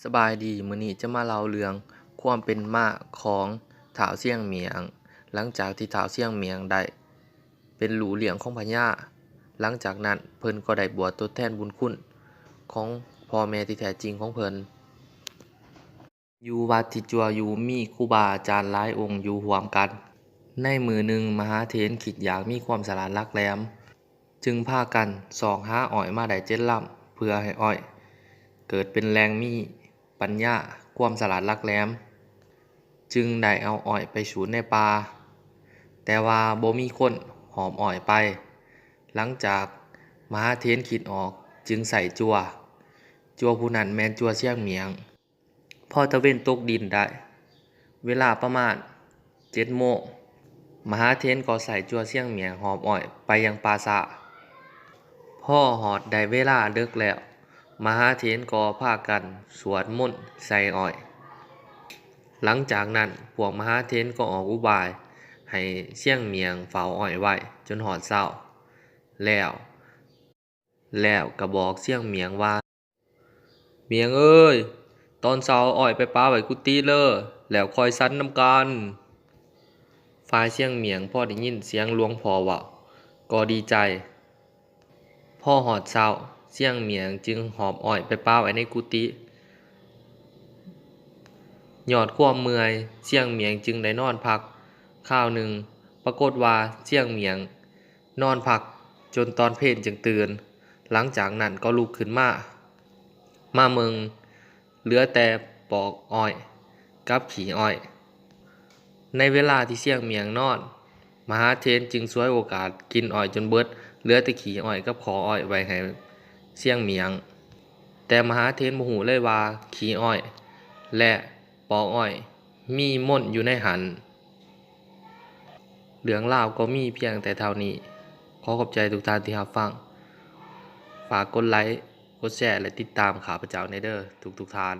สบายดีมื้อนี้จะมาเล่าเรื่องความเป็นมาของท้าวเซี่ยงเหมียงหลังจากที่ท้าวเซี่ยงเหมียงได้เป็นหลูเหลียงของพญาหลังจากนั้นเพิ่นก็ได้บวชทดแทนบุญคุณของพ่อแม่ที่แท้จริงของเพิ่นอยู่วัดที่จั่วอยู่มีครูบาอาจารย์หลายองค์อยู่ร่วมกันในมื้อหนึ่งมหาเถรคิดอยากมีความฉลาดหลักแหลมจึงพากันส่องหาอ้อยมาได้7 ลำเพื่อให้อ้อยเกิดเป็นแรงมีปัญญาความฉลาดหลักแหลมจึงได้เอาอ้อยไปสูญในป่าแต่ว่าบ่มีคนหอมอ้อยไปหลังจากมหาเถรคิดออกจึงใส่จั่วผู้นั้นแม่นจั่วเซี่ยงเหมียงพอตะเวนตกดินได้เวลาประมาณ7 โมงมหาเถรก็ใส่จั่วเซี่ยงเหมียงหอมอ้อยไปยังปราสาทพอฮอดได้เวลาดึกแล้วมหาเถรก็พากันสวดมนต์ใส่อ้อยหลังจากนั้นพวกมหาเถรก็ออกอุบายให้เซี่ยงเหมียงเฝ้าอ้อยไว้จนฮอดเช้าแล้วก็บอกเซี่ยงเหมียงว่าเหมียงเอ้ยตอนเช้าอ้อยไปปาไว้กุฏิเด้อแล้วค่อยสันนำกันฝ่ายเซี่ยงเหมียงพอได้ยินเสียงหลวงพ่อเว้าก็ดีใจพอฮอดเช้าเซี่ยงเหมียงจึงหอบอ้อยไปปาไว้ในกุฏิย้อนความเมื่อยเซี่ยงเหมียงจึงได้นอนพักคราวหนึ่งปรากฏว่าเซี่ยงเหมียงนอนพักจนตอนเพลจึงตื่นหลังจากนั้นก็ลุกขึ้นมาเมืองเหลือแต่ปอกอ้อยกับขี้อ้อยในเวลาที่เซี่ยงเหมียงนอนมหาเถรจึงฉวยโอกาสกินอ้อยจนเบิดเหลือแต่ขี้อ้อยกับขออ้อยไว้ให้เซี่ยงเหมียงแต่มหาเถรบ่ฮู้เลยว่าขี้อ้อยและปอกอ้อยมีมนต์อยู่ในหั้นเรื่องราวก็มีเพียงแต่เท่านี้ขอขอบใจทุกท่านที่รับฟังฝากกดไลค์กดแชร์และติดตามข้าพเจ้าในเด้อทุกท่าน